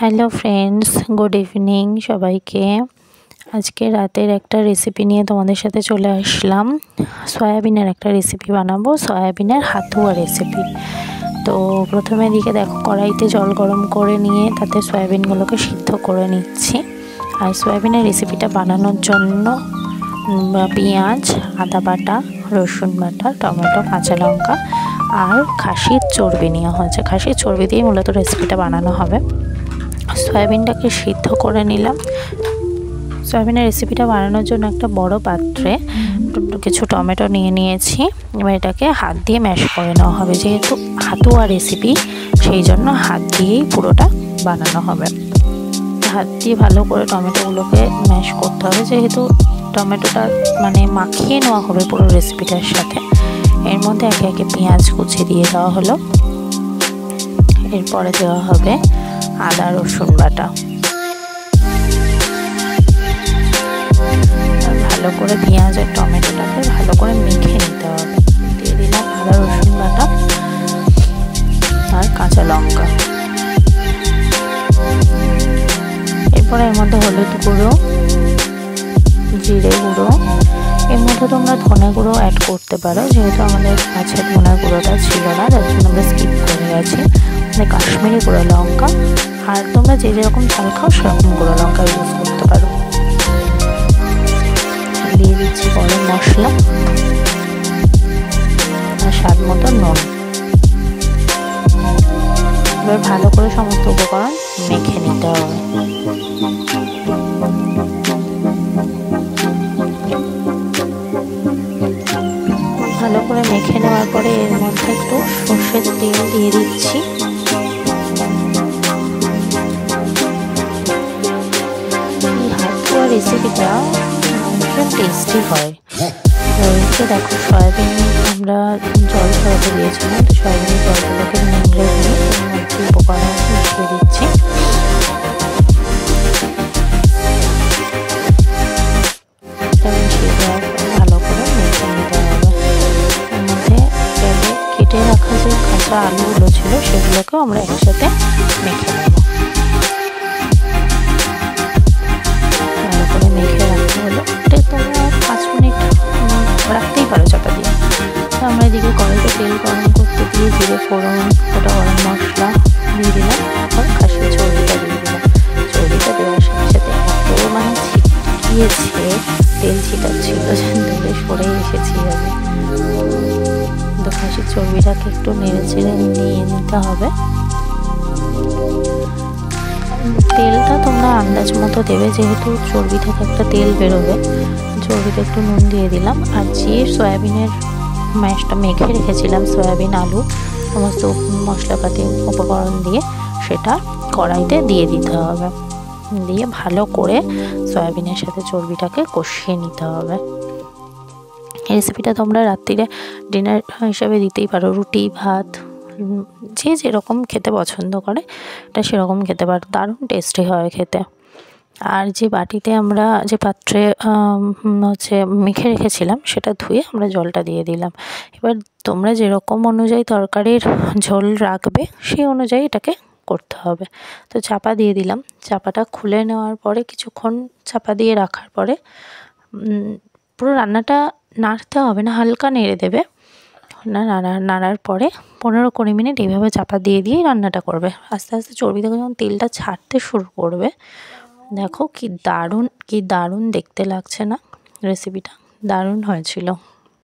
Hello friends, good evening সবাইকে। আজকে রাতের একটা রেসিপি নিয়ে তোমাদের সাথে চলে আসলাম। সয়াবিনের একটা রেসিপি বানাবো, সয়াবিনের হাতুয়া রেসিপি। তো প্রথমে দিকে দেখো, কড়াইতে জল গরম করে নিয়ে তাতে সয়াবিনগুলোকে সিদ্ধ করে নিচ্ছি। আর সয়াবিনের রেসিপিটা বানানোর জন্য পেঁয়াজ, আদা বাটা, রসুন বাটা, টমেটো, কাঁচা লঙ্কা আর খাসির চর্বি নেওয়া হয়েছে। খাসির চর্বি দিয়ে মূলত রেসিপিটা বানানো হবে। সয়াবিনটাকে সিদ্ধ করে নিলাম। সয়াবিনের রেসিপিটা বানানোর জন্য একটা বড় পাত্রে কিছু টমেটো নিয়ে নিয়েছি। এবার এটাকে হাত দিয়ে ম্যাশ করে নেওয়া হবে। যেহেতু হাতুয়া রেসিপি, সেই জন্য হাত দিয়েই পুরোটা বানানো হবে। হাত দিয়ে ভালো করে টমেটোগুলোকে ম্যাশ করতে হবে, যেহেতু টমেটোটা মাখিয়ে নেওয়া হবে পুরো রেসিপিটার সাথে। এর মধ্যে একে একে পেঁয়াজ কুচি দিয়ে দেওয়া হলো। এরপরে দেওয়া হবে আদা রসুন বাটা। ভালো করে পেঁয়াজ আর টমেটোটাকে ভালো করে মেখে নিতে হবে। দিয়ে দিলাম আদা রসুন বাটা আর কাঁচা লঙ্কা। এরপরে এর মধ্যে হলুদ গুঁড়ো, জিরে গুঁড়ো, এর মধ্যে তোমরা ধনে গুঁড়ো অ্যাড করতে পারো। যেহেতু আমাদের কাছে ধনে গুঁড়োটা ছিল না, তার জন্য আমরা স্কিপ করে গেছি। কাশ্মীরি গুঁড়ো লঙ্কা, আর তোমরা যে যেরকম ঝাল খাও সেরকম গুঁড়ো লঙ্কা ইউজ করতে পারো। দিয়ে দিচ্ছি গরম মশলা আর স্বাদ মতো নুন। এবার ভালো করে সমস্ত উপকরণ মেখে নিতে হবে। ভালো করে মেখে নেওয়ার পরে এর মধ্যে একটু সর্ষের তেল দিয়ে দিচ্ছি। রেসিপিটা ভীষণ টেস্টি হয়। দেখো, সয়াবিন আমরা জল ছড়াতে দিয়েছিলাম, তো সয়াবিনের জলগুলোকে নিংড়ে নিয়ে উপকরণ মিশিয়ে দিচ্ছি। ভালো করে মেখে নিতে হবে। এর মধ্যে কেটে রাখা যে কাঁচা আলুগুলো ছিল সেগুলোকেও আমরা একসাথে মেখে নেব। মেখে রাখতে হলো। এটা তোমরা 5 মিনিট রাখতেই পারো চাপা দিয়ে। তো আমরা এদিকে কড়াইতে তেল গরম করতে দিয়ে জিরে ফোড়ন, ওটা গরম মশলা দিয়ে দিলাম। তারপর খাসির চর্বিটা দিয়ে দিলাম। চর্বিটা দেওয়ার সাথে সাথে এত ছিটিয়েছে, তেল ছিটাচ্ছিল, দূরে সরে এসেছি আমি। তো খাসির চর্বিটাকে একটু নেড়ে চেড়ে নিয়ে নিতে হবে। তেলটা তোমরা আন্দাজ মতো দেবে, যেহেতু চর্বি থেকে একটা তেল বেরোবে। চর্বিতে একটু নুন দিয়ে দিলাম। আর যে সয়াবিনের ম্যাশটা মেখে রেখেছিলাম, সয়াবিন আলু সমস্ত মশলাপাতি উপকরণ দিয়ে, সেটা কড়াইতে দিয়ে দিতে হবে। দিয়ে ভালো করে সয়াবিনের সাথে চর্বিটাকে কষিয়ে নিতে হবে। এই রেসিপিটা তোমরা রাত্রিরে ডিনার হিসাবে দিতেই পারো। রুটি, ভাত, যে যেরকম খেতে পছন্দ করে এটা সেরকম খেতে পারো। দারুণ টেস্টি হয় খেতে। আর যে বাটিতে আমরা যে পাত্রে মেখে রেখেছিলাম, সেটা ধুয়ে আমরা জলটা দিয়ে দিলাম। এবার তোমরা যেরকম অনুযায়ী তরকারির ঝোল রাখবে সেই অনুযায়ী এটাকে করতে হবে। তো চাপা দিয়ে দিলাম। চাপাটা খুলে নেওয়ার পরে কিছুক্ষণ চাপা দিয়ে রাখার পরে পুরো রান্নাটা নাড়তে হবে না, হালকা নেড়ে দেবে। নাড়ার পরে 15-20 মিনিট এইভাবে চাপা দিয়ে দিয়েই রান্নাটা করবে। আস্তে আস্তে চর্বি থেকে যখন তেলটা ছাড়তে শুরু করবে, দেখো কি দারুণ দেখতে লাগছে না? রেসিপিটা দারুণ হয়েছিল।